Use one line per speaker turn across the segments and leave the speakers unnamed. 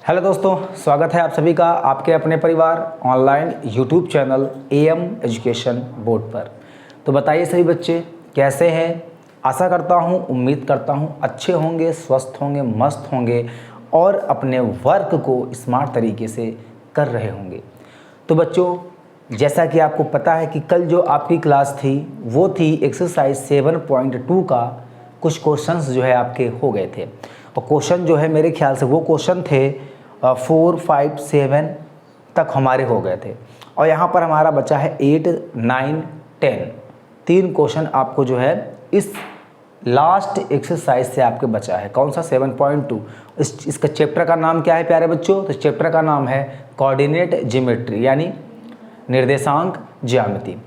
Hello दोस्तों, स्वागत है आप सभी का आपके अपने परिवार online YouTube channel am education board पर। तो बताइए सभी बच्चे कैसे हैं। आशा करता हूं, उम्मीद करता हूं अच्छे होंगे, स्वस्थ होंगे, मस्त होंगे और अपने वर्क को स्मार्ट तरीके से कर रहे होंगे। तो बच्चों, जैसा कि आपको पता है कि कल जो आपकी क्लास थी वो थी एक्सरसाइज 7.2 का कुछ क्वेश्चंस जो है आपके हो गए थे। और क्वेश्चन जो है मेरे ख्याल से वो क्वेश्चन थे 4, 5, 7 तक हमारे हो गए थे। और यहाँ पर हमारा बचा है 8, 9, 10। 3 क्वेश्चन आपको जो है इस लास्ट एक्सरसाइज से आपके बचा है। कौन सा? 7.2। इसका चैप्टर का नाम क्या है प्यारे बच्चों? तो चैप्टर का नाम है कोऑर्डिनेट ज्योमेट्री यानी निर्देशांक ज्यामिति।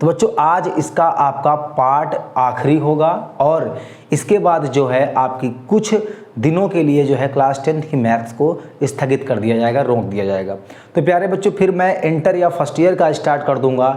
तो बच्चों आज इसका आपका पार्ट आखिरी होगा और इसके बाद जो है आपकी कुछ दिनों के लिए जो है क्लास 10th की मैथ्स को स्थगित कर दिया जाएगा, रोक दिया जाएगा। तो प्यारे बच्चों फिर मैं इंटर या फर्स्ट ईयर का स्टार्ट कर दूंगा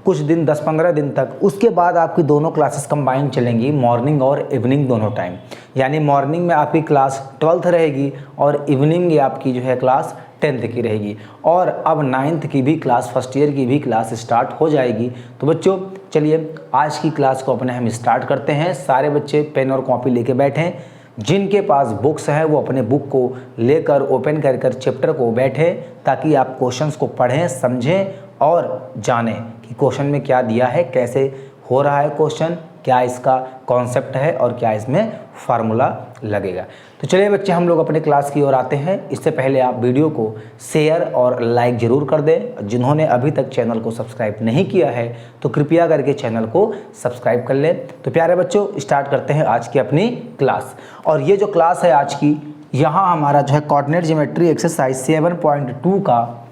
कुछ दिन, 10-15 दिन तक। उसके बाद आपकी दोनों क्लासेस कंबाइन चलेंगी, मॉर्निंग और इवनिंग दोनों टाइम। यानी मॉर्निंग में आपकी क्लास 12th रहेगी और इवनिंग आपकी जो है क्लास 10th की रहेगी। और अब 9th की भी क्लास, फर्स्ट ईयर की भी क्लास स्टार्ट हो जाएगी। तो बच्चों चलिए आज की क्लास को अपने हम स्टार्ट करते हैं। सारे बच्चे पेन और कॉपी लेके बैठें। जिनके पास बुक्स हैं वो अपने बुक को लेकर ओपन कर चैप्टर को बैठें ताकि आप क्वेश्चंस को पढ़ें, समझें और जानें कि क्वेश्चन में क्या दिया है, कैसे हो रहा है क्वेश्चन, क्या इसका कॉन्सेप्ट है और क्या इसमें फार्मूला लगेगा। तो चलिए बच्चे हम लोग अपने क्लास की ओर आते हैं। इससे पहले आप वीडियो को शेयर और लाइक ज़रूर कर दें। जिन्होंने अभी तक चैनल को सब्सक्राइब नहीं किया है तो कृपया करके चैनल को सब्सक्राइब कर लें। तो प्यारे बच्चों स्टार्ट करते हैं आज की अपनी क्लास। और ये जो क्लास है आज की, यहाँ हमारा जो है कोऑर्डिनेट ज्योमेट्री एक्सरसाइज 7.2 का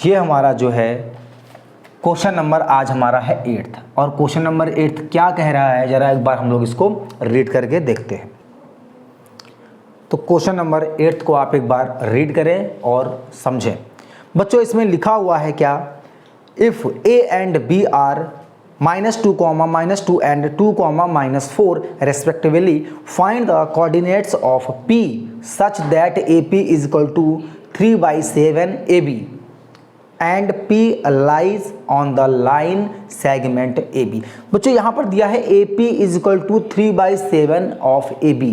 ये हमारा जो है क्वेश्चन नंबर आज हमारा है 8th। और क्वेश्चन नंबर 8th क्या कह रहा है जरा एक बार हम लोग इसको रीड करके देखते हैं। तो क्वेश्चन नंबर 8th को आप एक बार रीड करें और समझें। बच्चों इसमें लिखा हुआ है क्या? If a and b are -2, -2 and 2, -4 respectively find the coordinates of p such that AP is equal to 3/7 AB and P lies on the line segment AB। बच्चों यहाँ पर दिया है AP is equal to 3/7 of AB।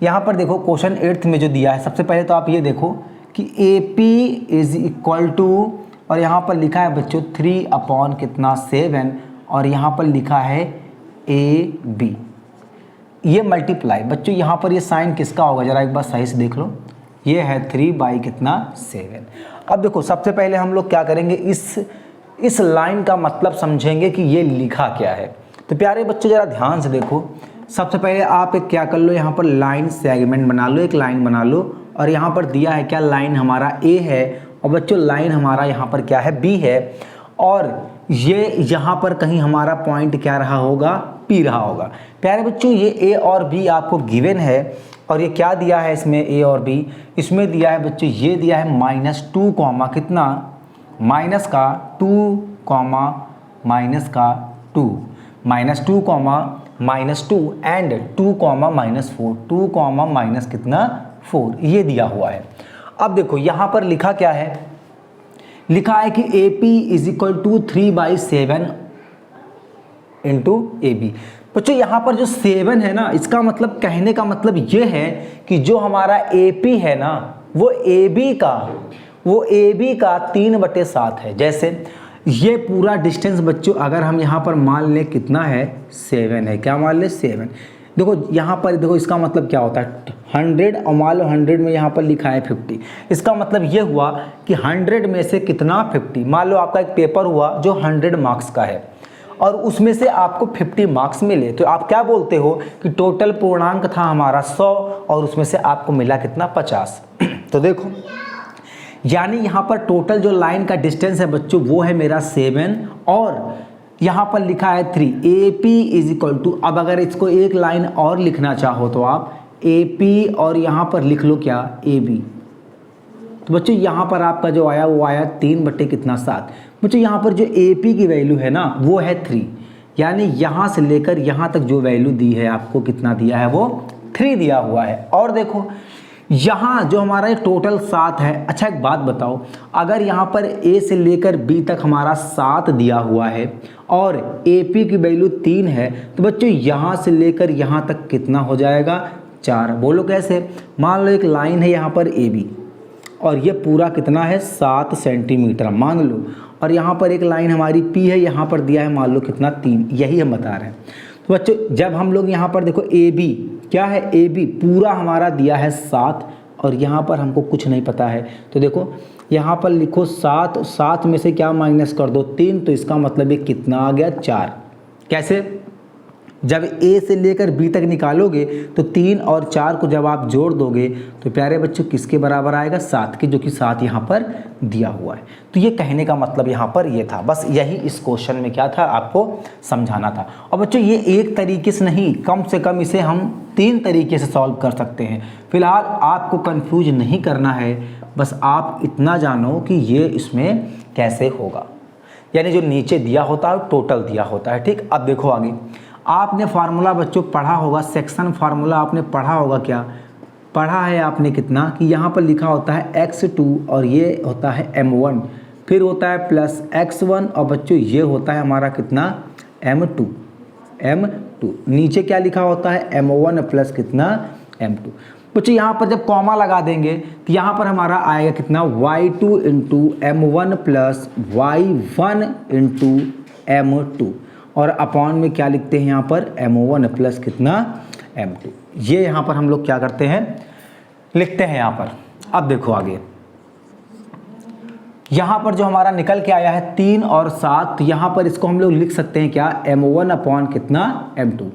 यहाँ पर देखो question 8th में जो दिया है, सबसे पहले तो आप ये देखो कि AP इज इक्वल टू, और यहाँ पर लिखा है बच्चों 3/7 और यहाँ पर लिखा है AB। ये मल्टीप्लाई, बच्चों यहाँ पर ये साइन किसका होगा जरा एक बार सही से देख लो। ये है 3/7। अब देखो सबसे पहले हम लोग क्या करेंगे, इस लाइन का मतलब समझेंगे कि ये लिखा क्या है। तो प्यारे बच्चों जरा ध्यान से देखो। सबसे पहले आप एक क्या कर लो, यहाँ पर लाइन सेगमेंट बना लो, एक लाइन बना लो। और यहाँ पर दिया है क्या, लाइन हमारा A है और बच्चों लाइन हमारा यहाँ पर क्या है, B है। और ये यहाँ पर कहीं हमारा पॉइंट क्या रहा होगा, P रहा होगा। प्यारे बच्चों ये A और B आपको गिवन है और ये क्या दिया है इसमें A और B, इसमें दिया है बच्चों ये दिया है -2 कॉमा कितना, माइनस का 2 माइनस का 2, -2 -2 एंड 2 -4, 2 माइनस कितना 4, ये दिया हुआ है। अब देखो यहाँ पर लिखा क्या है, लिखा है कि AP is equal to 3/7 into AB। बच्चों यहाँ पर जो 7 है ना, इसका मतलब कहने का मतलब ये है कि जो हमारा AP है ना वो AB का 3/7 है। जैसे ये पूरा डिस्टेंस बच्चों अगर हम यहाँ पर मान लें कितना है, 7 है। क्या मान लें, 7। देखो यहाँ पर देखो इसका मतलब क्या होता है 100, और मान लो 100 में यहाँ पर लिखा है 50। इसका मतलब ये हुआ कि 100 में से कितना 50। मान लो आपका एक पेपर हुआ जो 100 मार्क्स का है और उसमें से आपको 50 मार्क्स मिले, तो आप क्या बोलते हो कि टोटल पूर्णांक था हमारा 100 और उसमें से आपको मिला कितना, 50। तो देखो यानी यहाँ पर टोटल जो लाइन का डिस्टेंस है बच्चों वो है मेरा 7 और यहाँ पर लिखा है 3। AP इज इक्वल टू, अब अगर इसको एक लाइन और लिखना चाहो तो आप AP और यहाँ पर लिख लो क्या, AB। तो बच्चों यहाँ पर आपका जो आया वो आया 3/7। बच्चों यहाँ पर जो AP की वैल्यू है ना वो है 3, यानी यहाँ से लेकर यहाँ तक जो वैल्यू दी है आपको कितना दिया है, वो 3 दिया हुआ है। और देखो यहाँ जो हमारा टोटल 7 है। अच्छा एक बात बताओ, अगर यहाँ पर ए से लेकर बी तक हमारा 7 दिया हुआ है और AP की वैल्यू 3 है, तो बच्चों यहाँ से लेकर यहाँ तक कितना हो जाएगा? 4। बोलो कैसे? मान लो एक लाइन है यहाँ पर AB और ये पूरा कितना है? 7 सेंटीमीटर मान लो, और यहाँ पर एक लाइन हमारी P है, यहाँ पर दिया है मान लो कितना? 3। यही हम बता रहे हैं। तो बच्चों जब हम लोग यहाँ पर देखो AB क्या है? AB पूरा हमारा दिया है 7 और यहाँ पर हमको कुछ नहीं पता है, तो देखो यहाँ पर लिखो 7, 7 में से क्या माइनस कर दो? 3, तो इसका मतलब ये कितना आ गया? 4। कैसे? जब A से लेकर B तक निकालोगे तो 3 और 4 को जब आप जोड़ दोगे तो प्यारे बच्चों किसके बराबर आएगा? 7 के, जो कि 7 यहाँ पर दिया हुआ है। तो ये कहने का मतलब यहाँ पर ये था, बस यही इस क्वेश्चन में क्या था आपको समझाना था। और बच्चों ये एक तरीके से नहीं, कम से कम इसे हम 3 तरीके से सॉल्व कर सकते हैं। फिलहाल आपको कंफ्यूज नहीं करना है, बस आप इतना जानो कि ये इसमें कैसे होगा। यानी जो नीचे दिया होता है टोटल दिया होता है, ठीक। अब देखो आगे, आपने फार्मूला बच्चों पढ़ा होगा, सेक्शन फार्मूला आपने पढ़ा होगा। क्या पढ़ा है आपने? कितना कि यहाँ पर लिखा होता है x2 और ये होता है m1, फिर होता है प्लस x1 और बच्चों ये होता है हमारा कितना? m2। नीचे क्या लिखा होता है? m1 प्लस कितना? m2। बच्चों यहाँ पर जब कॉमा लगा देंगे तो यहाँ पर हमारा आएगा कितना? y2 into m1 plus y1 into m2, और अपॉन में क्या लिखते हैं यहाँ पर? m1 प्लस कितना? m2। ये यहाँ पर हम लोग क्या करते हैं? लिखते हैं यहाँ पर। अब देखो आगे, यहाँ पर जो हमारा निकल के आया है 3 और 7, तो यहाँ पर इसको हम लोग लिख सकते हैं क्या? m1 अपॉन कितना? m2।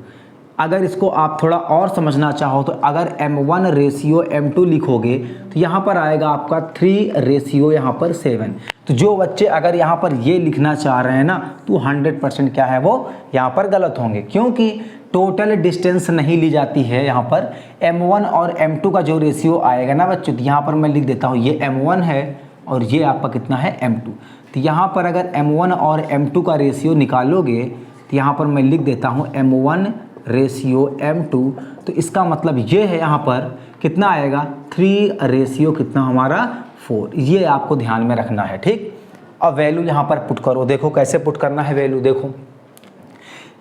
अगर इसको आप थोड़ा और समझना चाहो तो अगर m1 रेशियो m2 लिखोगे तो यहाँ पर आएगा आपका 3 रेशियो यहाँ पर 7। तो जो बच्चे अगर यहाँ पर ये लिखना चाह रहे हैं ना, तो 100% क्या है वो यहाँ पर गलत होंगे, क्योंकि टोटल डिस्टेंस नहीं ली जाती है। यहाँ पर m1 और m2 का जो रेशियो आएगा ना बच्चों, तो यहाँ पर मैं लिख देता हूँ, ये m1 है और ये आपका कितना है? m2। तो यहाँ पर अगर m1 और m2 का रेशियो निकालोगे तो यहाँ पर मैं लिख देता हूँ m1 रेशियो m2, तो इसका मतलब ये है यहाँ पर कितना आएगा? 3 रेशियो कितना हमारा? 4। ये आपको ध्यान में रखना है, ठीक। अब वैल्यू यहाँ पर पुट करो, देखो कैसे पुट करना है वैल्यू। देखो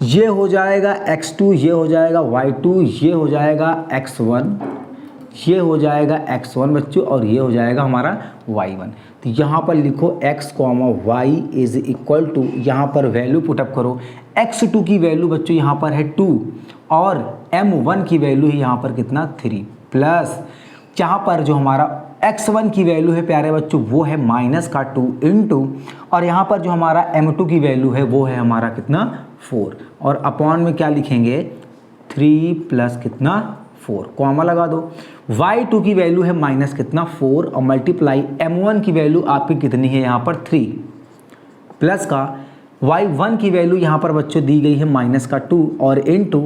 ये हो जाएगा x2, ये हो जाएगा y2, ये हो जाएगा x1, ये हो जाएगा x1 बच्चों, और ये हो जाएगा हमारा y1। तो यहाँ पर लिखो x, y is equal to, यहाँ पर वैल्यू पुटअप करो। x2 की वैल्यू बच्चों यहाँ पर है 2 और m1 की वैल्यू है यहाँ पर कितना? 3, प्लस यहाँ पर जो हमारा x1 की वैल्यू है प्यारे बच्चों वो है माइनस का 2 इंटू, और यहाँ पर जो हमारा m2 की वैल्यू है वो है हमारा कितना? 4, और अपॉन में क्या लिखेंगे? 3 प्लस कितना? 4, कॉमा लगा दो। y2 की वैल्यू है माइनस कितना? 4, और मल्टीप्लाई m1 की वैल्यू आपकी कितनी है यहाँ पर? 3, प्लस का y1 की वैल्यू यहाँ पर बच्चों दी गई है माइनस का 2, और इनटू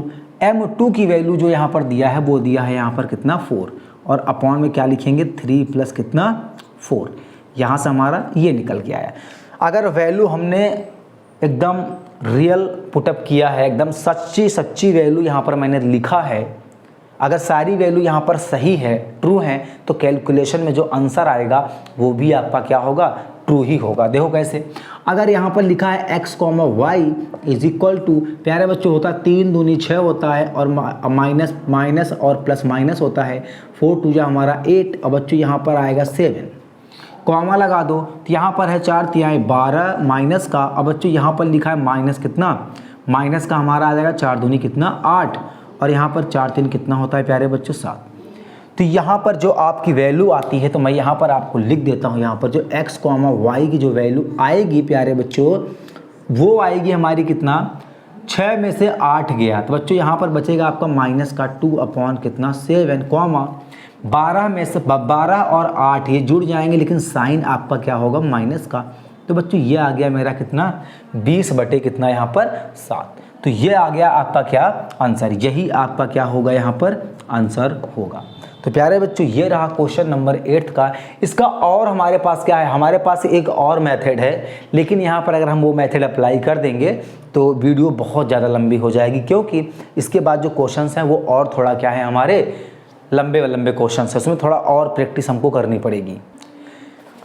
m2 की वैल्यू जो यहाँ पर दिया है वो दिया है यहाँ पर कितना? 4, और अपॉन में क्या लिखेंगे? 3 प्लस कितना? 4। यहाँ से हमारा ये निकल के आया। अगर वैल्यू हमने एकदम रियल पुटअप किया है, एकदम सच्ची वैल्यू यहाँ पर मैंने लिखा है, अगर सारी वैल्यू यहाँ पर सही है, ट्रू है, तो कैलकुलेशन में जो आंसर आएगा वो भी आपका क्या होगा? ट्रू ही होगा। देखो कैसे, अगर यहाँ पर लिखा है x, y is equal to, प्यारे बच्चों होता है 3 दूनी 6 होता है, और माइनस माइनस और प्लस माइनस होता है, 4 2 हमारा 8, और बच्चों यहाँ पर आएगा 7, कॉमा लगा दो। तो यहाँ पर है 4 तिहाई 12 माइनस का, अब बच्चों यहाँ पर लिखा है माइनस कितना? माइनस का हमारा आ जाएगा 4 दूनी कितना? 8, और यहाँ पर 4 3 कितना होता है प्यारे बच्चों? 7। तो यहाँ पर जो आपकी वैल्यू आती है, तो मैं यहाँ पर आपको लिख देता हूँ, यहाँ पर जो x, y की जो वैल्यू आएगी प्यारे बच्चों वो आएगी हमारी कितना? 6 में से 8 गया, तो बच्चों यहाँ पर बचेगा आपका माइनस का 2 अपॉन कितना? 7, कॉमा 12 में से 12 और 8 ये जुड़ जाएंगे, लेकिन साइन आपका क्या होगा? माइनस का। तो बच्चों ये आ गया मेरा कितना? 20 बटे कितना यहाँ पर? 7। तो ये आ गया आपका क्या? आंसर। यही आपका क्या होगा? यहाँ पर आंसर होगा। तो प्यारे बच्चों ये रहा क्वेश्चन नंबर 8 का। इसका और हमारे पास क्या है? हमारे पास एक और मेथड है, लेकिन यहाँ पर अगर हम वो मेथड अप्लाई कर देंगे तो वीडियो बहुत ज़्यादा लंबी हो जाएगी, क्योंकि इसके बाद जो क्वेश्चंस हैं वो और थोड़ा क्या है हमारे लंबे लंबे क्वेश्चन है, उसमें थोड़ा और प्रैक्टिस हमको करनी पड़ेगी।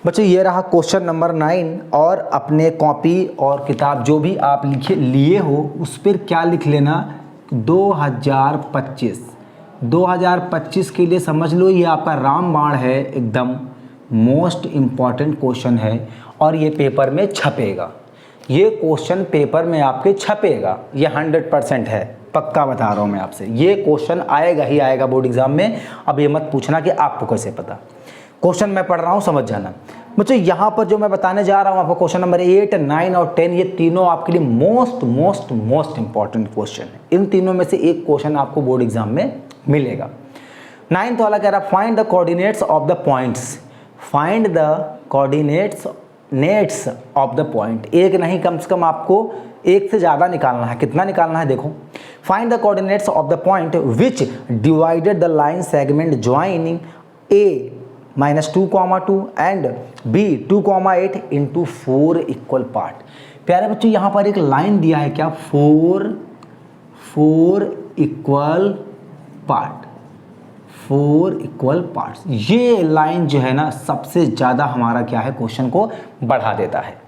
बच्चों ये रहा क्वेश्चन नंबर 9, और अपने कॉपी और किताब जो भी आप लिए हो उस पर क्या लिख लेना, 2025 के लिए समझ लो ये आपका रामबाण है, एकदम मोस्ट इम्पॉर्टेंट क्वेश्चन है और ये पेपर में छपेगा। ये क्वेश्चन पेपर में आपके छपेगा, ये 100% है, पक्का बता रहा हूँ मैं आपसे। ये क्वेश्चन आएगा ही आएगा बोर्ड एग्जाम में। अब ये मत पूछना कि आपको कैसे पता, क्वेश्चन मैं पढ़ रहा हूँ, समझ जाना। मुझे यहाँ पर जो मैं बताने जा रहा हूँ आपको, क्वेश्चन नंबर 8, 9 और 10, ये तीनों आपके लिए मोस्ट इंपॉर्टेंट क्वेश्चन है। इन तीनों में से एक क्वेश्चन आपको बोर्ड एग्जाम में मिलेगा। 9th वाला कह रहा find the coordinates of the points, find the coordinates of the point. एक नहीं, कम से कम आपको एक से ज़्यादा निकालना है। कितना निकालना है देखो, find the coordinates of the point which divided the line segment joining A -2, and B 2, 8 into 4 equal part. प्यारे बच्चों यहाँ पर एक लाइन दिया है क्या, 4 इक्वल पार्ट, 4 इक्वल पार्ट्स। ये लाइन जो है ना सबसे ज़्यादा हमारा क्या है, क्वेश्चन को बढ़ा देता है।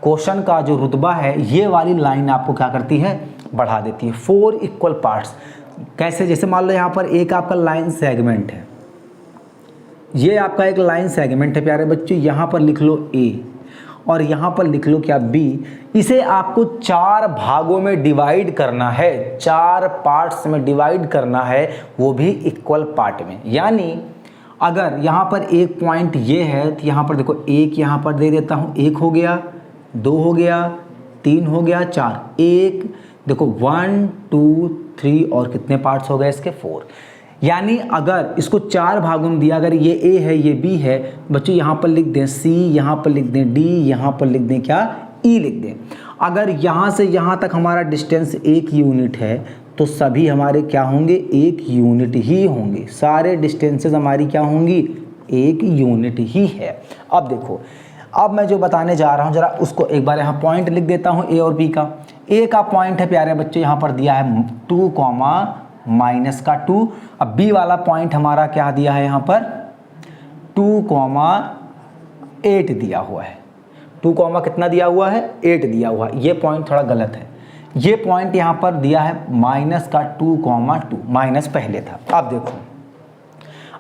क्वेश्चन का जो रुतबा है ये वाली लाइन आपको क्या करती है, बढ़ा देती है। 4 इक्वल पार्ट्स कैसे, जैसे मान लो यहाँ पर एक आपका लाइन सेगमेंट है, ये आपका एक लाइन सेगमेंट है प्यारे बच्चों, यहाँ पर लिख लो A और यहाँ पर लिख लो क्या B। इसे आपको 4 भागों में डिवाइड करना है, 4 पार्ट्स में डिवाइड करना है, वो भी इक्वल पार्ट में। यानी अगर यहाँ पर एक पॉइंट ये है तो यहाँ पर देखो एक यहाँ पर दे देता हूँ, 1 हो गया, 2 हो गया, 3 हो गया, 4, एक देखो 1 2 3 और कितने पार्ट्स हो गए इसके, 4। यानी अगर इसको 4 भागों में दिया, अगर ये A है ये B है, बच्चों यहाँ पर लिख दें C, यहाँ पर लिख दें D, यहाँ पर लिख दें क्या E लिख दें। अगर यहाँ से यहाँ तक हमारा डिस्टेंस 1 यूनिट है तो सभी हमारे क्या होंगे, 1 यूनिट ही होंगे। सारे डिस्टेंसेस हमारी क्या होंगी, 1 यूनिट ही है। अब देखो, अब मैं जो बताने जा रहा हूँ जरा उसको एक बार यहाँ पॉइंट लिख देता हूँ A और B का। A का पॉइंट है प्यारे बच्चों यहाँ पर दिया है 2, -2। अब B वाला पॉइंट हमारा क्या दिया है यहाँ पर, 2, 8 दिया हुआ है। 2, कितना दिया हुआ है, 8 दिया हुआ है। ये पॉइंट थोड़ा गलत है, ये पॉइंट यहाँ पर दिया है -2, माइनस पहले था। अब देखो,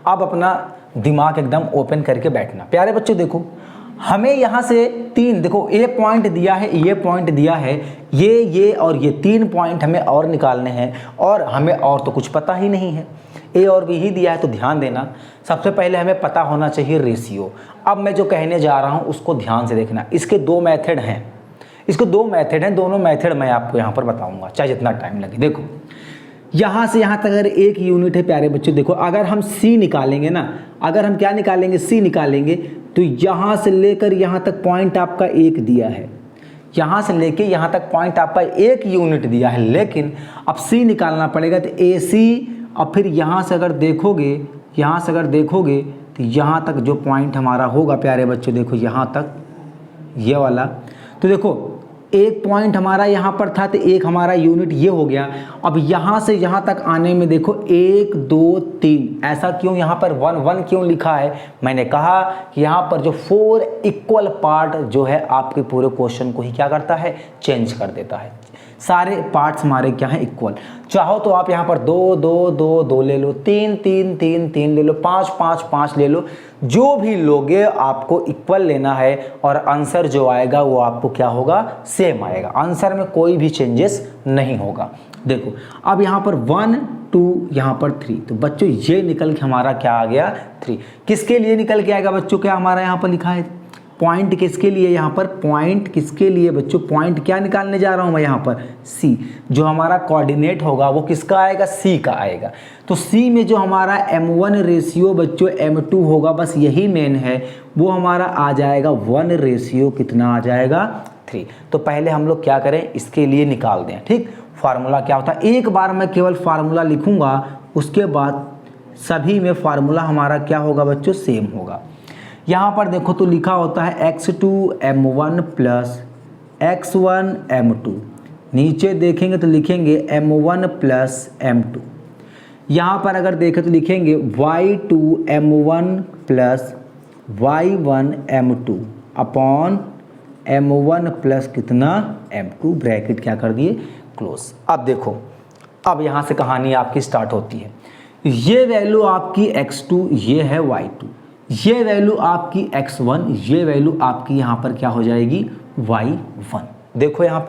अब अपना दिमाग एकदम ओपन करके बैठना प्यारे बच्चों। देखो हमें यहाँ से 3, देखो A पॉइंट दिया है, ये पॉइंट दिया है, ये और ये 3 पॉइंट हमें और निकालने हैं और हमें और तो कुछ पता ही नहीं है। A और B ही दिया है, तो ध्यान देना, सबसे पहले हमें पता होना चाहिए रेशियो। अब मैं जो कहने जा रहा हूँ उसको ध्यान से देखना। इसके 2 मेथड हैं, इसके 2 मेथड हैं, दोनों मेथड मैं आपको यहाँ पर बताऊँगा, चाहे जितना टाइम लगे। देखो यहाँ से यहाँ तक अगर 1 यूनिट है प्यारे बच्चों, देखो अगर हम C निकालेंगे ना, अगर हम क्या निकालेंगे, C निकालेंगे, तो यहाँ से लेकर यहाँ तक पॉइंट आपका 1 दिया है, यहाँ से लेके यहाँ तक पॉइंट आपका 1 यूनिट दिया है। लेकिन अब C निकालना पड़ेगा, तो AC, अब फिर यहाँ से अगर देखोगे, यहाँ से अगर देखोगे तो यहाँ तक जो पॉइंट हमारा होगा प्यारे बच्चों, देखो यहाँ तक ये वाला, तो देखो एक पॉइंट हमारा यहाँ पर था तो 1 हमारा यूनिट ये हो गया। अब यहाँ से यहाँ तक आने में देखो 1 2 3, ऐसा क्यों यहाँ पर 1 1 क्यों लिखा है, मैंने कहा कि यहाँ पर जो 4 इक्वल पार्ट जो है आपके पूरे क्वेश्चन को ही क्या करता है, चेंज कर देता है। सारे पार्ट्स हमारे क्या हैं, इक्वल। चाहो तो आप यहाँ पर 2 2 2 2 ले लो, 3 3 3 3 ले लो, 5 5 5 ले लो, जो भी लोगे आपको इक्वल लेना है और आंसर जो आएगा वो आपको क्या होगा, सेम आएगा। आंसर में कोई भी चेंजेस नहीं होगा। देखो अब यहाँ पर 1 2, यहाँ पर 3, तो बच्चों ये निकल के हमारा क्या आ गया, 3। किसके लिए निकल के आएगा बच्चों, क्या हमारा यहाँ पर लिखा है पॉइंट, किसके लिए, यहाँ पर पॉइंट किसके लिए बच्चों, पॉइंट क्या निकालने जा रहा हूँ मैं यहाँ पर, C। जो हमारा कोऑर्डिनेट होगा वो किसका आएगा, C का आएगा। तो C में जो हमारा M1 रेशियो बच्चों M2 होगा, बस यही मेन है, वो हमारा आ जाएगा 1 रेशियो कितना आ जाएगा, 3। तो पहले हम लोग क्या करें, इसके लिए निकाल दें। ठीक, फार्मूला क्या होता है, एक बार मैं केवल फार्मूला लिखूंगा, उसके बाद सभी में फार्मूला हमारा क्या होगा बच्चों, सेम होगा। यहाँ पर देखो तो लिखा होता है x2 m1 plus x1 m2, नीचे देखेंगे तो लिखेंगे m1 प्लस m2। यहाँ पर अगर देखें तो लिखेंगे y2m1 plus y1m2 upon m1 plus कितना m2, ब्रैकेट क्या कर दिए क्लोज। अब देखो, अब यहाँ से कहानी आपकी स्टार्ट होती है। ये वैल्यू आपकी x2, ये है y2, ये वैल्यू आपकी x1, ये वैल्यू आपकी यहाँ पर क्या हो जाएगी y1। देखो यहाँ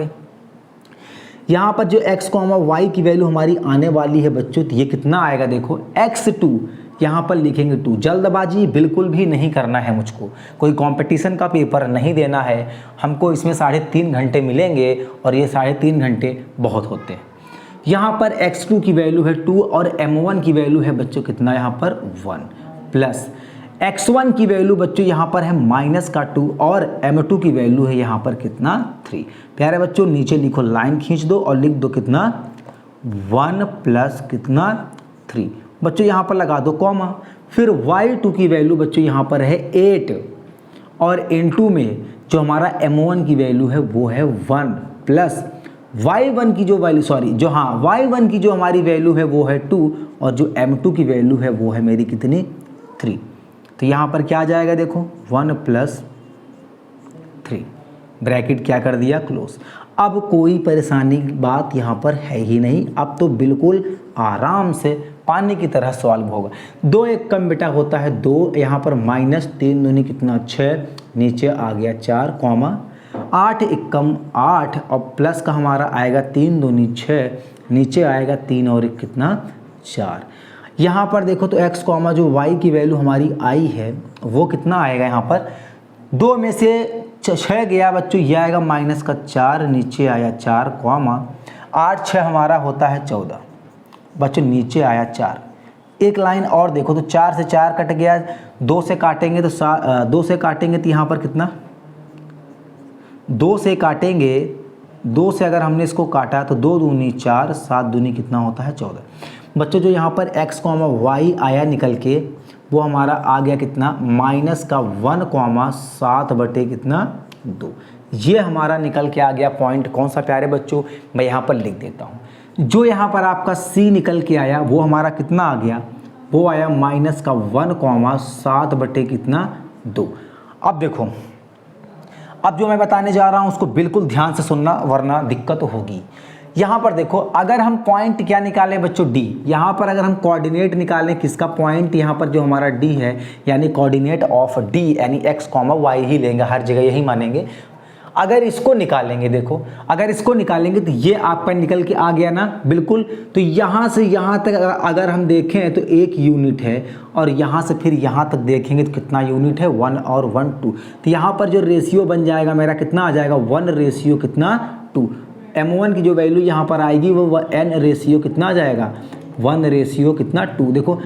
पर जो x, y की वैल्यू हमारी आने वाली है बच्चों, तो ये कितना आएगा देखो x2, यहाँ पर लिखेंगे 2। जल्दबाजी बिल्कुल भी नहीं करना है मुझको, कोई कंपटीशन का पेपर नहीं देना है हमको, इसमें 3.5 घंटे मिलेंगे और ये 3.5 घंटे बहुत होते हैं। यहाँ पर x2 की वैल्यू है 2 और m1 की वैल्यू है बच्चों कितना यहाँ पर 1 प्लस x1 की वैल्यू बच्चों यहाँ पर है -2 और m2 की वैल्यू है यहाँ पर कितना 3। प्यारे बच्चों नीचे लिखो, लाइन खींच दो और लिख दो कितना 1 प्लस कितना 3। बच्चों यहाँ पर लगा दो कॉमा, फिर y2 की वैल्यू बच्चों यहाँ पर है 8 और इनटू में जो हमारा m1 की वैल्यू है वो है 1 प्लस y1 की जो वैल्यू y1 की जो हमारी वैल्यू है वो है 2 और जो m2 की वैल्यू है वो है मेरी कितनी 3। तो यहाँ पर क्या आ जाएगा देखो 1 प्लस 3, ब्रैकेट क्या कर दिया क्लोज। अब कोई परेशानी की बात यहाँ पर है ही नहीं, अब तो बिल्कुल आराम से पानी की तरह सॉल्व होगा। 2 एक कम बेटा होता है 2, यहाँ पर -3 दूनी कितना 6, नीचे आ गया 4 कॉमा 8 एक कम 8 और प्लस का हमारा आएगा 3 दूनी 6, नीचे आएगा 3 और 1 कितना 4। यहाँ पर देखो तो x, जो y की वैल्यू हमारी आई है वो कितना आएगा, यहाँ पर 2 में से 6 गया बच्चों, ये आएगा -4, नीचे आया 4 कॉमा 8 6 हमारा होता है 14 बच्चों, नीचे आया 4। एक लाइन और देखो तो 4 से 4 कट गया, 2 से काटेंगे तो 2 से काटेंगे तो यहाँ पर कितना 2 से काटेंगे, 2 से अगर हमने इसको काटा तो 2 दूनी 4, 7 दूनी कितना होता है 14। बच्चों जो यहाँ पर x, y आया निकल के वो हमारा आ गया कितना -1, 7 बटे कितना 2। ये हमारा निकल के आ गया पॉइंट। कौन सा प्यारे बच्चों, मैं यहाँ पर लिख देता हूँ। जो यहाँ पर आपका c निकल के आया वो हमारा कितना आ गया, वो आया -1, 7 बटे कितना 2। अब देखो, अब जो मैं बताने जा रहा हूँ उसको बिल्कुल ध्यान से सुनना वरना दिक्कत होगी। यहाँ पर देखो, अगर हम पॉइंट क्या निकालें बच्चों d, यहाँ पर अगर हम कोऑर्डिनेट निकालें किसका पॉइंट, यहाँ पर जो हमारा d है यानी कोऑर्डिनेट ऑफ d यानी x, y ही लेंगे, हर जगह यही मानेंगे। अगर इसको निकालेंगे, देखो अगर इसको निकालेंगे तो ये आप पर निकल के आ गया ना बिल्कुल। तो यहाँ से यहाँ तक अगर हम देखें तो 1 यूनिट है और यहाँ से फिर यहाँ तक देखेंगे तो कितना यूनिट है 1 और 1 2। तो यहाँ पर जो रेशियो बन जाएगा मेरा कितना आ जाएगा 1 रेशियो कितना 2। m1 की जो वैल्यू यहाँ पर आएगी वो n रेशियो कितना आ जाएगा 1 रेशियो कितना 2। देखो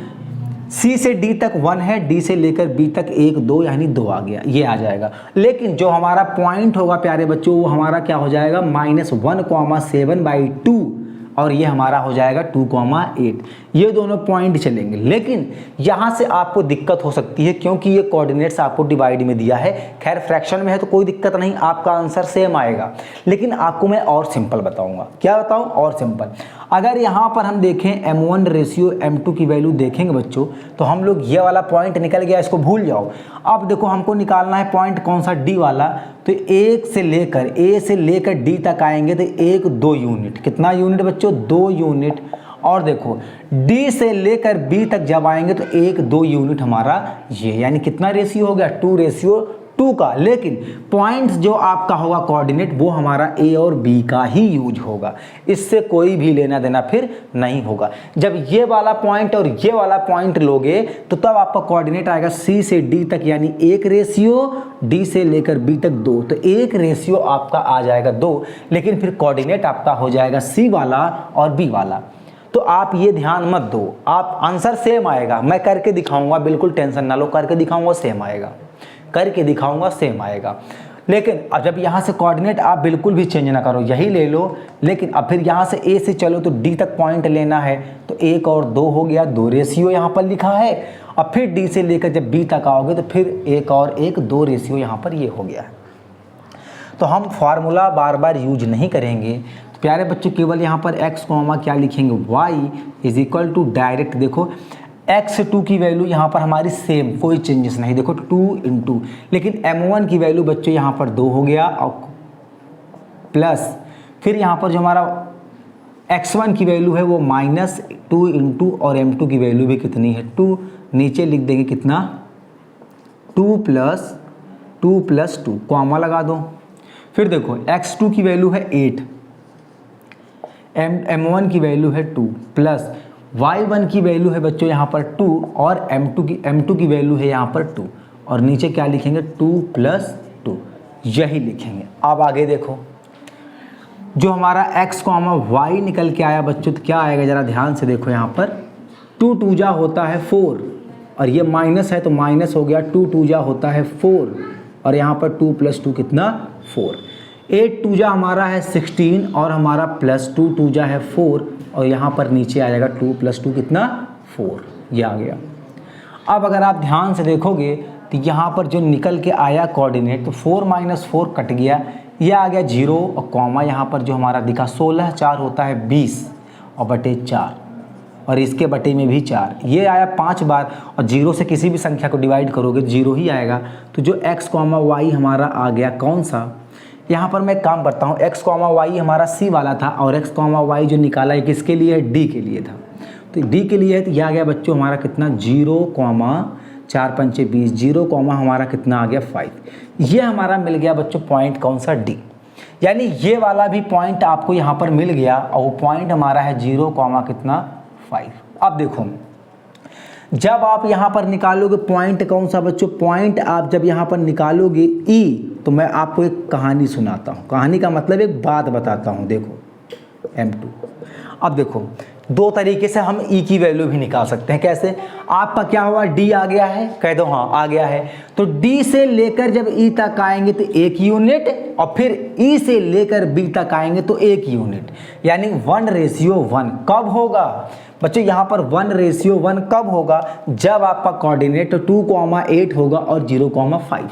C से D तक 1 है, D से लेकर B तक 1 2 यानी 2 आ गया, ये आ जाएगा। लेकिन जो हमारा पॉइंट होगा प्यारे बच्चों वो हमारा क्या हो जाएगा -1,7/2 और ये हमारा हो जाएगा 2,8। ये दोनों पॉइंट चलेंगे। लेकिन यहाँ से आपको दिक्कत हो सकती है क्योंकि ये कोऑर्डिनेट्स आपको डिवाइड में दिया है। खैर फ्रैक्शन में है तो कोई दिक्कत नहीं, आपका आंसर सेम आएगा। लेकिन आपको मैं और सिंपल बताऊंगा। क्या बताऊं? और सिंपल। अगर यहाँ पर हम देखें m1 रेशियो m2 की वैल्यू देखेंगे बच्चों तो हम लोग ये वाला पॉइंट निकल गया, इसको भूल जाओ। अब देखो हमको निकालना है पॉइंट कौन सा, D वाला। तो A से लेकर D तक आएंगे तो 1 2 यूनिट, कितना यूनिट बच्चों 2 यूनिट। और देखो D से लेकर B तक जब आएंगे तो 1 2 यूनिट हमारा ये, यानी कितना रेशियो हो गया 2 रेशियो 2 का। लेकिन पॉइंट्स जो आपका होगा कोऑर्डिनेट वो हमारा A और B का ही यूज होगा, इससे कोई भी लेना देना फिर नहीं होगा। जब ये वाला पॉइंट और ये वाला पॉइंट लोगे तो तब आपका कोऑर्डिनेट आएगा C से D तक यानी 1 रेशियो, D से लेकर B तक 2, तो 1 रेशियो आपका आ जाएगा 2। लेकिन फिर कोऑर्डिनेट आपका हो जाएगा C वाला और B वाला। तो आप ये ध्यान मत दो, आप आंसर सेम आएगा। मैं करके दिखाऊंगा, बिल्कुल टेंशन ना लो, करके दिखाऊंगा सेम आएगा, करके दिखाऊंगा सेम आएगा। लेकिन अब जब यहाँ से कोऑर्डिनेट आप बिल्कुल भी चेंज ना करो, यही ले लो। लेकिन अब फिर यहाँ से A से चलो तो D तक पॉइंट लेना है तो 1 और 2 हो गया, 2 रेशियो यहाँ पर लिखा है। अब फिर D से लेकर जब B तक आओगे तो फिर 1 और 1 2 रेशियो यहाँ पर ये हो गया है। तो हम फार्मूला बार बार यूज नहीं करेंगे। प्यारे बच्चों केवल यहाँ पर x कॉमा क्या लिखेंगे y is equal to direct देखो x2 की वैल्यू यहाँ पर हमारी सेम, कोई चेंजेस नहीं, देखो 2 इंटू, लेकिन m1 की वैल्यू बच्चों यहाँ पर 2 हो गया और प्लस फिर यहाँ पर जो हमारा x1 की वैल्यू है वो -2 इंटू और m2 की वैल्यू भी कितनी है 2, नीचे लिख देंगे कितना 2 प्लस 2 कॉमा लगा दो। फिर देखो x2 की वैल्यू है 8, m1 की वैल्यू है 2 प्लस y1 की वैल्यू है बच्चों यहाँ पर 2 और m2 की वैल्यू है यहाँ पर 2 और नीचे क्या लिखेंगे 2 प्लस 2, यही लिखेंगे। अब आगे देखो जो हमारा x कॉमा y निकल के आया बच्चों तो क्या आएगा, ज़रा ध्यान से देखो यहाँ पर 2 2 जा होता है 4 और ये माइनस है तो माइनस हो गया, 2 2 जा होता है 4 और यहाँ पर 2 प्लस 2 कितना 4, 8 2 जा हमारा है 16 और हमारा प्लस 2 2 जा है 4 और यहाँ पर नीचे आ जाएगा 2 प्लस 2 कितना 4, ये आ गया। अब अगर आप ध्यान से देखोगे तो यहाँ पर जो निकल के आया कोऑर्डिनेट तो 4 - 4 कट गया, ये आ गया 0 और कॉमा यहाँ पर जो हमारा दिखा 16 4 होता है 20 और बटे 4 और इसके बटे में भी 4, ये आया 5 बार और 0 से किसी भी संख्या को डिवाइड करोगे 0 ही आएगा। तो जो x कॉमा y हमारा आ गया कौन सा, यहाँ पर मैं एक काम करता हूँ, x कॉमा y हमारा c वाला था और x कॉमा y जो निकाला है किसके लिए है d के लिए था, तो d के लिए है तो यह आ गया बच्चों हमारा कितना 0 कॉमा 4 5 20, 0 कॉमा हमारा कितना आ गया 5, ये हमारा मिल गया बच्चों पॉइंट कौन सा d, यानी ये वाला भी पॉइंट आपको यहाँ पर मिल गया और वो पॉइंट हमारा है 0 कॉमा कितना 5। अब देखो जब आप यहाँ पर निकालोगे पॉइंट कौन सा बच्चों, पॉइंट आप जब यहाँ पर निकालोगे E, तो मैं आपको एक कहानी सुनाता हूँ, कहानी का मतलब एक बात बताता हूँ। देखो M2, अब देखो दो तरीके से हम E की वैल्यू भी निकाल सकते हैं। कैसे, आपका क्या हुआ D आ गया है, कह दो हाँ आ गया है, तो D से लेकर जब E तक आएंगे तो 1 यूनिट और फिर E से लेकर B तक आएंगे तो 1 यूनिट, यानी 1:1 कब होगा बच्चों, यहाँ पर 1:1 कब होगा, जब आपका कोऑर्डिनेट 2,8 होगा और 0,5।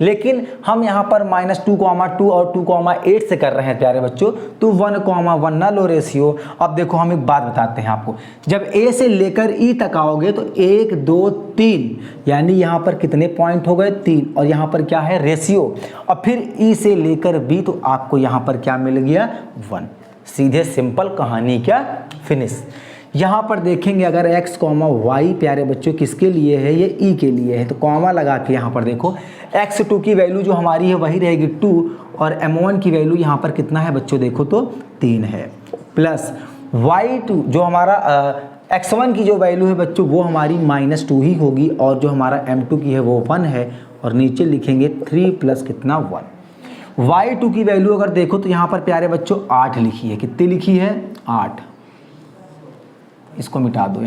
लेकिन हम यहाँ पर -2,2 और 2,8 से कर रहे हैं प्यारे बच्चों, तो 1,1 ना लो रेशियो। अब देखो हम एक बात बताते हैं आपको, जब A से लेकर E तक आओगे तो 1 2 3, यानी यहाँ पर कितने पॉइंट हो गए 3 और यहाँ पर क्या है रेशियो, और फिर E से लेकर B तो आपको यहाँ पर क्या मिल गया 1। सीधे सिंपल कहानी क्या फिनिश। यहाँ पर देखेंगे अगर x कॉमा y प्यारे बच्चों किसके लिए है, ये E के लिए है, तो कॉमा लगा के यहाँ पर देखो x2 की वैल्यू जो हमारी है वही रहेगी 2 और m1 की वैल्यू यहाँ पर कितना है बच्चों देखो तो 3 है, प्लस y2 जो हमारा x1 की जो वैल्यू है बच्चों वो हमारी -2 ही होगी और जो हमारा m2 की है वो 1 है और नीचे लिखेंगे 3 प्लस कितना 1। y2 की वैल्यू अगर देखो तो यहाँ पर प्यारे बच्चों 8 लिखी है, कितनी लिखी है 8, इसको मिटा दो,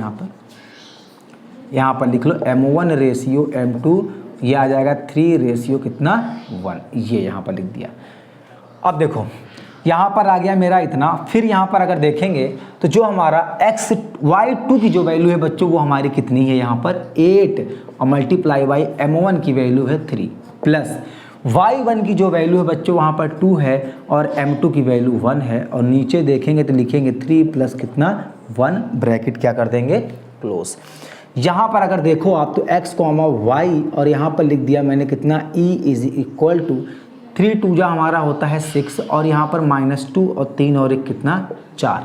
यहाँ पर लिख लो m1 रेशियो m2, ये आ जाएगा 3 रेशियो कितना 1, ये यहाँ पर लिख दिया। अब देखो यहाँ पर आ गया मेरा इतना, फिर यहाँ पर अगर देखेंगे तो जो हमारा y2 की जो वैल्यू है बच्चों वो हमारी कितनी है यहाँ पर 8 और मल्टीप्लाई बाई m1 की वैल्यू है 3 प्लस y1 की जो वैल्यू है बच्चों वहाँ पर 2 है और m2 की वैल्यू 1 है और नीचे देखेंगे तो लिखेंगे 3 प्लस कितना 1, ब्रैकेट क्या कर देंगे क्लोज। यहाँ पर अगर देखो आप तो x कॉमा y और यहाँ पर लिख दिया मैंने कितना E इज इक्वल टू 3 2 जा हमारा होता है 6 और यहाँ पर -2 और 3 और 1 कितना 4,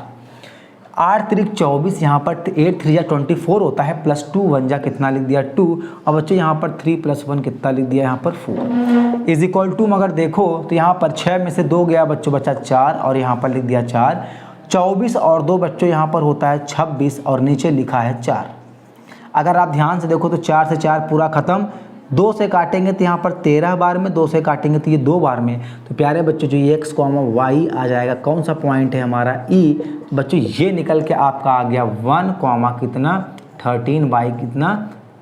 8 3 24, यहाँ पर 8 3 जा 24 होता है, प्लस 2 1 जा कितना लिख दिया 2 और बच्चों यहाँ पर 3 प्लस 1 कितना लिख दिया यहाँ पर 4 इज इक्वल टू, मगर देखो तो यहाँ पर 6 में से 2 गया बच्चों बचा 4 और यहाँ पर लिख दिया 4, 24 और 2 बच्चों यहाँ पर होता है 26 और नीचे लिखा है 4। अगर आप ध्यान से देखो तो 4 से 4 पूरा खत्म, 2 से काटेंगे तो यहाँ पर 13 बार में, 2 से काटेंगे तो ये 2 बार में, तो प्यारे बच्चों जो ये x कॉमा y आ जाएगा कौन सा पॉइंट है हमारा E, बच्चों ये निकल के आपका आ गया 1 कॉमा कितना 13 बाई कितना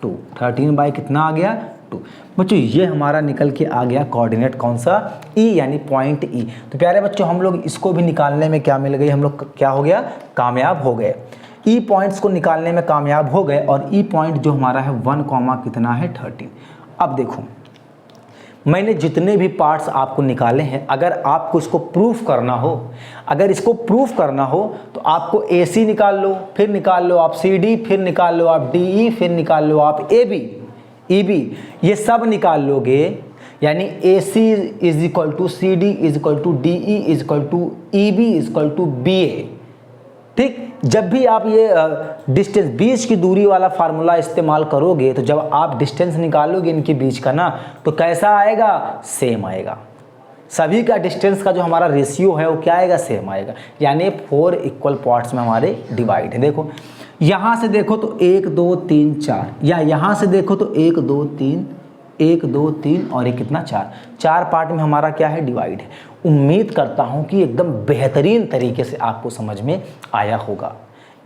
2, 13 बाई कितना आ गया 2। बच्चों ये हमारा निकल के आ गया कोऑर्डिनेट कौन सा E, यानी पॉइंट E। तो प्यारे बच्चों हम लोग इसको भी निकालने में क्या मिल गई, हम लोग क्या हो गया कामयाब हो गए, E पॉइंट्स को निकालने में कामयाब हो गए और E पॉइंट जो हमारा है 1 कॉमा कितना है 13। अब देखो मैंने जितने भी पार्ट्स आपको निकाले हैं, अगर आपको इसको प्रूफ करना हो, अगर इसको प्रूफ करना हो तो आपको AC निकाल लो, फिर निकाल लो आप CD, फिर निकाल लो आप DE, फिर निकाल लो आप AB, EB, ये सब निकाल लोगे, यानी AC is equal to CD is equal to DE is equal to EB is equal to BA। ठीक, जब भी आप ये डिस्टेंस, बीच की दूरी वाला फार्मूला इस्तेमाल करोगे तो जब आप डिस्टेंस निकालोगे इनके बीच का ना, तो कैसा आएगा, सेम आएगा। सभी का डिस्टेंस का जो हमारा रेशियो है वो क्या आएगा, सेम आएगा। यानी 4 इक्वल पार्ट्स में हमारे डिवाइड है। देखो यहाँ से देखो तो 1 2 3 4, या यहाँ से देखो तो 1 2 3, 1 2 3 और 1 कितना 4 पार्ट में हमारा क्या है, डिवाइड है। उम्मीद करता हूँ कि एकदम बेहतरीन तरीके से आपको समझ में आया होगा।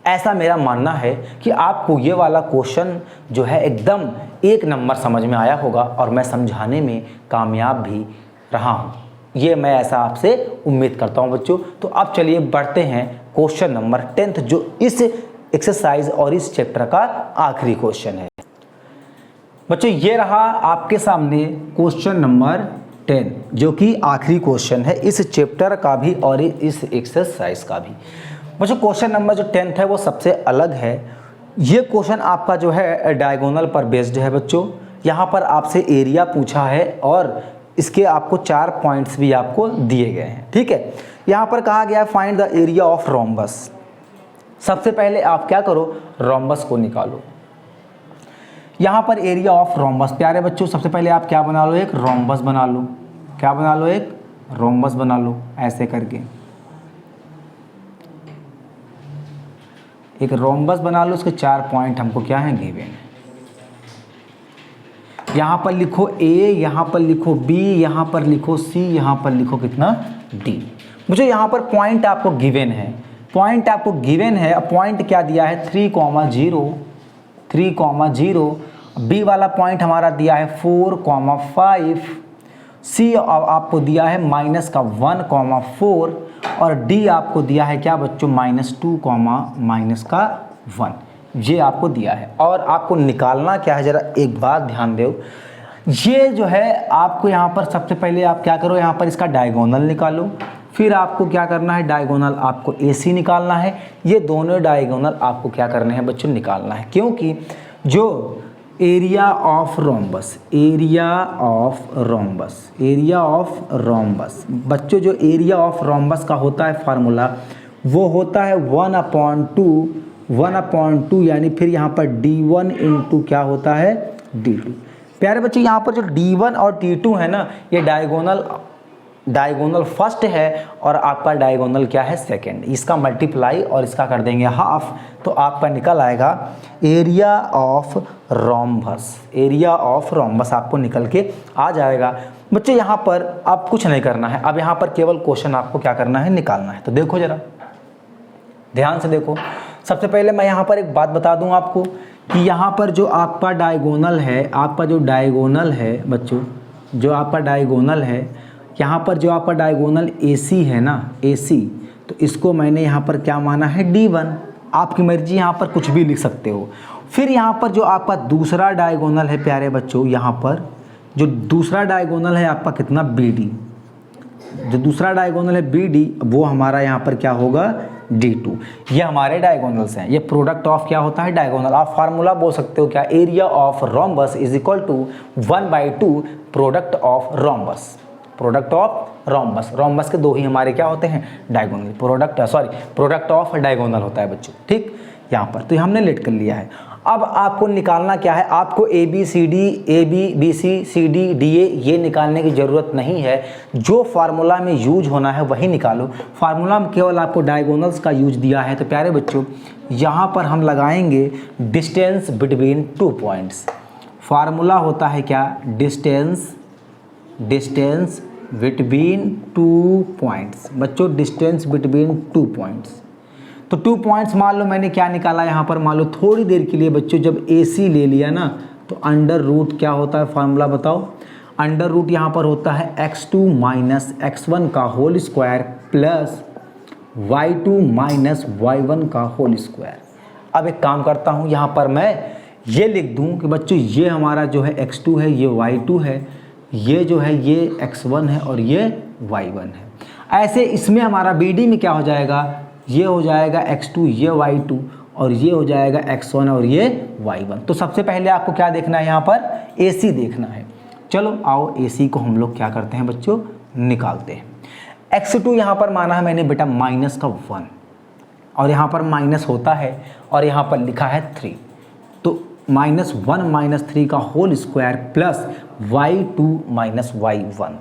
ऐसा मेरा मानना है कि आपको ये वाला क्वेश्चन जो है एकदम 1 नंबर समझ में आया होगा और मैं समझाने में कामयाब भी रहा हूँ, ये मैं ऐसा आपसे उम्मीद करता हूँ बच्चों। तो अब चलिए बढ़ते हैं क्वेश्चन नंबर 10th, जो इस एक्सरसाइज और इस चैप्टर का आखिरी क्वेश्चन है। बच्चों ये रहा आपके सामने क्वेश्चन नंबर 10, जो कि आखिरी क्वेश्चन है इस चैप्टर का भी और इस एक्सरसाइज का भी। बच्चों क्वेश्चन नंबर जो 10th है वो सबसे अलग है। ये क्वेश्चन आपका जो है डायगोनल पर बेस्ड है बच्चों। यहाँ पर आपसे एरिया पूछा है और इसके आपको 4 पॉइंट्स भी आपको दिए गए हैं। ठीक है, यहाँ पर कहा गया है find the area of rhombus. सबसे पहले आप क्या करो, रोम्बस को निकालो। यहाँ पर एरिया ऑफ रोम्बस, प्यारे बच्चों सबसे पहले आप क्या बना लो, एक रोम्बस बना लो। क्या बना लो, एक रोम्बस बना लो। ऐसे करके एक रोम्बस बना लो, उसके 4 पॉइंट हमको क्या है, गिवन। यहाँ पर लिखो A, यहाँ पर लिखो B, यहाँ पर लिखो C, यहाँ पर लिखो कितना, D। मुझे यहाँ पर पॉइंट आपको गिवन है, पॉइंट आपको गिवन है। पॉइंट क्या दिया है, 3,0, 3,0। B वाला पॉइंट हमारा दिया है 4,5। C आपको दिया है माइनस का 1,4 और D आपको दिया है क्या बच्चों, -2, माइनस का 1। ये आपको दिया है और आपको निकालना क्या है, ज़रा एक बात ध्यान दो। ये जो है आपको यहाँ पर सबसे पहले आप क्या करो, यहाँ पर इसका डायगोनल निकालो। फिर आपको क्या करना है, डायगोनल आपको AC निकालना है। ये दोनों डायगोनल आपको क्या करने हैं बच्चों, निकालना है। क्योंकि जो area of rhombus, area of rhombus बच्चों, जो एरिया ऑफ रोम्बस का होता है फार्मूला, वो होता है 1/2, यानी फिर यहाँ पर D1 इंटू क्या होता है, D2। प्यारे बच्चों यहाँ पर जो D1 और D2 है ना, ये डायगोनल फर्स्ट है और आपका डायगोनल क्या है, सेकंड। इसका मल्टीप्लाई और इसका कर देंगे हाफ, तो आपका निकल आएगा area of rhombus. Area of rhombus आपको निकल के आ जाएगा। बच्चों यहाँ पर आप कुछ नहीं करना है, अब यहाँ पर केवल क्वेश्चन आपको क्या करना है, निकालना है। तो देखो जरा ध्यान से देखो। सबसे पहले मैं यहाँ पर एक बात बता दूँ आपको कि यहाँ पर जो आपका डायगोनल है, आपका जो डायगोनल है बच्चों, जो आपका डायगोनल है, यहाँ पर जो आपका डायगोनल AC है ना, AC, तो इसको मैंने यहाँ पर क्या माना है, D1। आपकी मर्जी, यहाँ पर कुछ भी लिख सकते हो। फिर यहाँ पर जो आपका दूसरा डायगोनल है प्यारे बच्चों, यहाँ पर जो दूसरा डायगोनल है आपका कितना, BD। जो दूसरा डायगोनल है BD, वो हमारा यहाँ पर क्या होगा, D2। ये हमारे डायगोनल्स हैं। ये प्रोडक्ट ऑफ क्या होता है, डायगोनल। आप फार्मूला बोल सकते हो क्या, area of rhombus is equal to 1/2 product of rhombus. Product of rhombus, rhombus के दो ही हमारे क्या होते हैं, डायगोनल। प्रोडक्ट ऑफ डायगोनल होता है बच्चों। ठीक, यहाँ पर तो हमने लेट कर लिया है। अब आपको निकालना क्या है, आपको ABCD DA ये निकालने की ज़रूरत नहीं है। जो फार्मूला में यूज होना है वही निकालो। फार्मूला में केवल आपको डायगोनल्स का यूज दिया है। तो प्यारे बच्चों यहाँ पर हम लगाएंगे डिस्टेंस बिटवीन 2 पॉइंट्स। फार्मूला होता है क्या, डिस्टेंस बिटवीन 2 पॉइंट्स। बच्चों डिस्टेंस बिटवीन 2 पॉइंट्स, तो 2 पॉइंट्स मान लो मैंने क्या निकाला यहाँ पर, मान लो थोड़ी देर के लिए बच्चों जब AC ले लिया ना, तो अंडर रूट क्या होता है, फार्मूला बताओ। अंडर रूट यहाँ पर होता है x2 माइनस x1 का whole square plus y2 minus y1 का होल स्क्वायर। अब एक काम करता हूँ, यहाँ पर मैं ये लिख दूँ कि बच्चों ये हमारा जो है x2 है, ये y2 है, ये जो है ये x1 है और ये y1 है। ऐसे इसमें हमारा BD में क्या हो जाएगा, ये हो जाएगा x2, ये y2 और ये हो जाएगा x1 और ये y1। तो सबसे पहले आपको क्या देखना है, यहाँ पर AC देखना है। चलो आओ AC को हम लोग क्या करते हैं बच्चों, निकालते हैं। x2 यहाँ पर माना है मैंने बेटा माइनस का 1 और यहाँ पर माइनस होता है और यहाँ पर लिखा है 3, तो -1 - 3 का whole square plus y2 - y1।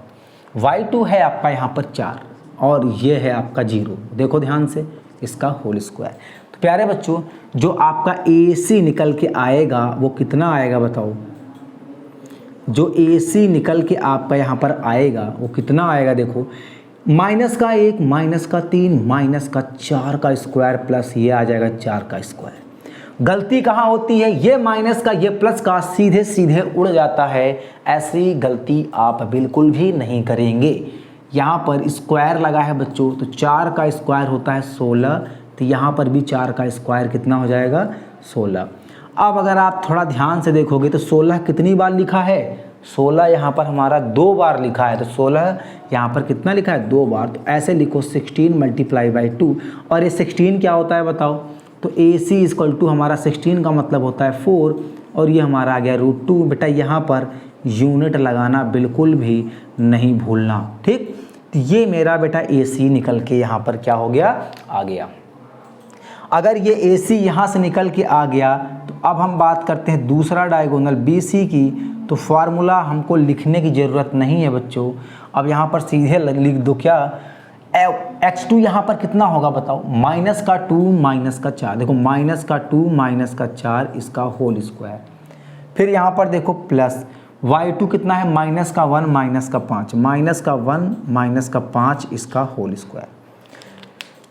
y2 है आपका यहाँ पर 4 और ये है आपका 0, देखो ध्यान से, इसका होल स्क्वायर। तो प्यारे बच्चों जो आपका AC निकल के आएगा वो कितना आएगा बताओ, जो AC निकल के आपका यहाँ पर आएगा वो कितना आएगा, देखो -1 -3 -4 का स्क्वायर प्लस ये आ जाएगा 4 का स्क्वायर। गलती कहाँ होती है, ये माइनस का ये प्लस का सीधे सीधे उड़ जाता है, ऐसी गलती आप बिल्कुल भी नहीं करेंगे। यहाँ पर स्क्वायर लगा है बच्चों, तो 4 का स्क्वायर होता है 16, तो यहाँ पर भी 4 का स्क्वायर कितना हो जाएगा 16। अब अगर आप थोड़ा ध्यान से देखोगे तो 16 कितनी बार लिखा है, 16 यहाँ पर हमारा 2 बार लिखा है, तो 16 यहाँ पर कितना लिखा है 2 बार। तो ऐसे लिखो 16 × 2 और ये 16 क्या होता है बताओ, तो AC = हमारा 16 का मतलब होता है 4 और ये हमारा आ गया √2। बेटा यहाँ पर यूनिट लगाना बिल्कुल भी नहीं भूलना, ठीक। तो ये मेरा बेटा AC निकल के यहाँ पर क्या हो गया, आ गया। अगर ये AC यहाँ से निकल के आ गया तो अब हम बात करते हैं दूसरा डायगोनल BC की। तो फार्मूला हमको लिखने की ज़रूरत नहीं है बच्चों, अब यहाँ पर सीधे लिख दो क्या, x2 यहाँ पर कितना होगा बताओ, -2 - 4, देखो -2 - 4 इसका होल स्क्वायर। फिर यहाँ पर देखो प्लस y2 कितना है, -1 -5 -1 इसका होल स्क्वायर।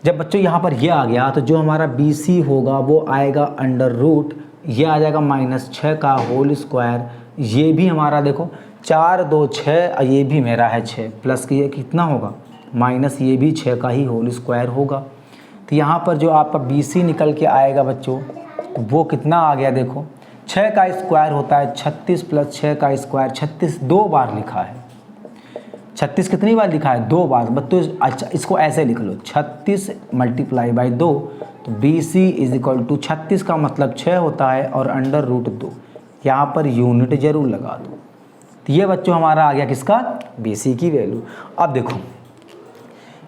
जब बच्चों यहाँ पर ये आ गया तो जो हमारा BC होगा वो आएगा √, ये आ जाएगा -6 का होल स्क्वायर। ये भी हमारा देखो 4 2 6, ये भी मेरा है 6 प्लस ये कितना होगा माइनस ये भी 6 का ही होल स्क्वायर होगा। तो यहाँ पर जो आपका BC निकल के आएगा बच्चों वो कितना आ गया, देखो 6 का स्क्वायर होता है 36 प्लस 6 का स्क्वायर, 36 2 बार लिखा है। 36 कितनी बार लिखा है, 2 बार बच्चों। अच्छा इसको ऐसे लिख लो 36 × 2, तो BC = 36 का मतलब 6 होता है और √2, यहाँ पर यूनिट जरूर लगा दो। तो ये बच्चों हमारा आ गया किसका, BC की वैल्यू। अब देखो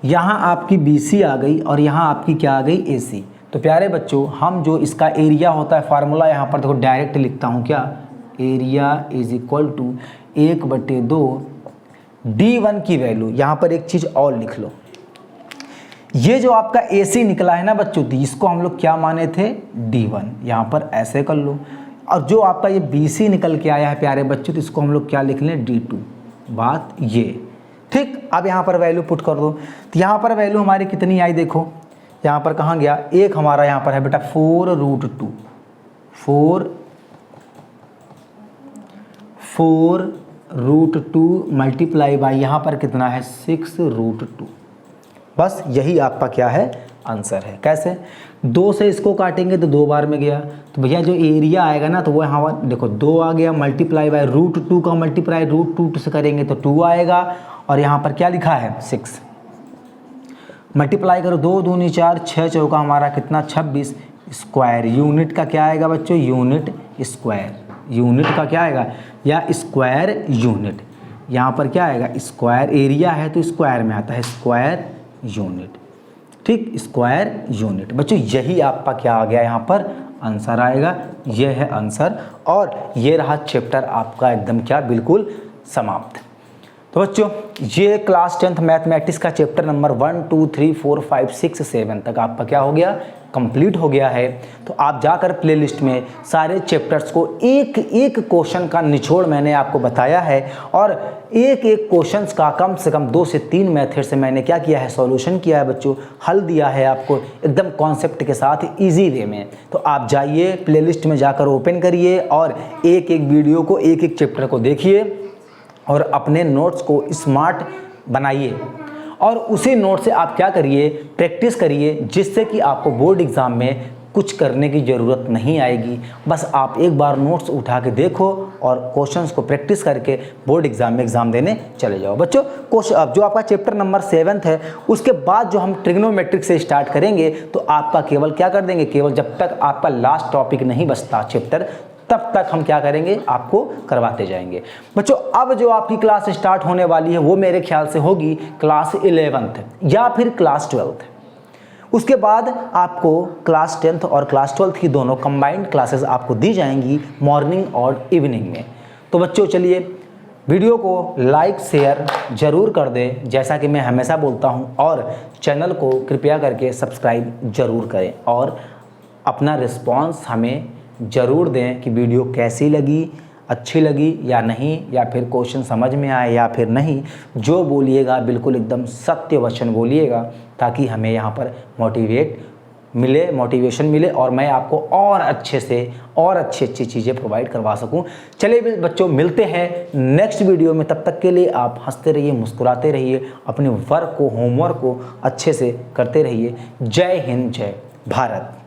यहाँ आपकी BC आ गई और यहाँ आपकी क्या आ गई AC। तो प्यारे बच्चों हम जो इसका एरिया होता है फार्मूला यहाँ पर देखो डायरेक्ट लिखता हूँ क्या, एरिया = 1/2 D1 की वैल्यू। यहाँ पर एक चीज़ और लिख लो, ये जो आपका AC निकला है ना बच्चों, इसको हम लोग क्या माने थे D1, यहाँ पर ऐसे कर लो। और जो आपका ये BC निकल के आया है प्यारे बच्चों, तो इसको हम लोग क्या लिख लें D2, बात ये, ठीक। अब यहाँ पर वैल्यू पुट कर दो, तो यहाँ पर वैल्यू हमारी कितनी आई, देखो यहाँ पर कहाँ गया, एक हमारा यहाँ पर है बेटा 4√2, 4√2 मल्टीप्लाई बाई यहाँ पर कितना है 6√2। बस यही आपका क्या है आंसर है। कैसे, 2 से इसको काटेंगे तो 2 बार में गया, तो भैया जो एरिया आएगा ना तो वो यहाँ देखो 2 आ गया, मल्टीप्लाई बाय √2 का मल्टीप्लाई √2 से करेंगे तो 2 आएगा और यहाँ पर क्या लिखा है 6, मल्टीप्लाई करो 2 दूनी 4, 6 चौका हमारा कितना 26 स्क्वायर। यूनिट का क्या आएगा बच्चों, यूनिट स्क्वायर, यूनिट का क्या आएगा या स्क्वायर यूनिट। यहाँ पर क्या आएगा स्क्वायर, एरिया है तो स्क्वायर में आता है स्क्वायर यूनिट, ठीक, स्क्वायर यूनिट। बच्चों यही आपका क्या आ गया यहाँ पर आंसर आएगा, ये है आंसर। और ये रहा चैप्टर आपका एकदम क्या बिल्कुल समाप्त। तो बच्चों ये क्लास 10th मैथमेटिक्स का चैप्टर नंबर 1 2 3 4 5 6 7 तक आपका क्या हो गया, कंप्लीट हो गया है। तो आप जाकर प्लेलिस्ट में सारे चैप्टर्स को एक एक क्वेश्चन का निचोड़ मैंने आपको बताया है और एक एक क्वेश्चंस का कम से कम 2 से 3 मेथड से मैंने क्या किया है, सॉल्यूशन किया है बच्चों, हल दिया है आपको एकदम कॉन्सेप्ट के साथ इजी वे में। तो आप जाइए प्लेलिस्ट में जाकर ओपन करिए और एक एक वीडियो को एक एक चैप्टर को देखिए और अपने नोट्स को स्मार्ट बनाइए और उसी नोट से आप क्या करिए, प्रैक्टिस करिए, जिससे कि आपको बोर्ड एग्ज़ाम में कुछ करने की ज़रूरत नहीं आएगी। बस आप एक बार नोट्स उठा के देखो और क्वेश्चंस को प्रैक्टिस करके बोर्ड एग्जाम में एग्ज़ाम देने चले जाओ। बच्चों अब जो आपका चैप्टर नंबर 7 है उसके बाद जो हम ट्रिग्नोमेट्रिक से स्टार्ट करेंगे तो आपका केवल क्या कर देंगे, केवल जब तक आपका लास्ट टॉपिक नहीं बचता चैप्टर तब तक हम क्या करेंगे, आपको करवाते जाएंगे। बच्चों अब जो आपकी क्लास स्टार्ट होने वाली है वो मेरे ख्याल से होगी क्लास 11th या फिर क्लास 12th। उसके बाद आपको क्लास 10th और क्लास 12th की दोनों कंबाइंड क्लासेस आपको दी जाएंगी मॉर्निंग और इवनिंग में। तो बच्चों चलिए वीडियो को लाइक शेयर ज़रूर कर दें जैसा कि मैं हमेशा बोलता हूं, और चैनल को कृपया करके सब्सक्राइब ज़रूर करें और अपना रिस्पॉन्स हमें ज़रूर दें कि वीडियो कैसी लगी, अच्छी लगी या नहीं, या फिर क्वेश्चन समझ में आए या फिर नहीं। जो बोलिएगा बिल्कुल एकदम सत्य वचन बोलिएगा ताकि हमें यहाँ पर मोटिवेशन मिले और मैं आपको और अच्छे से और अच्छी चीज़ें प्रोवाइड करवा सकूं। चलिए बच्चों मिलते हैं नेक्स्ट वीडियो में, तब तक के लिए आप हंसते रहिए, मुस्कुराते रहिए, अपने वर्क को होमवर्क को अच्छे से करते रहिए। जय हिंद, जय भारत।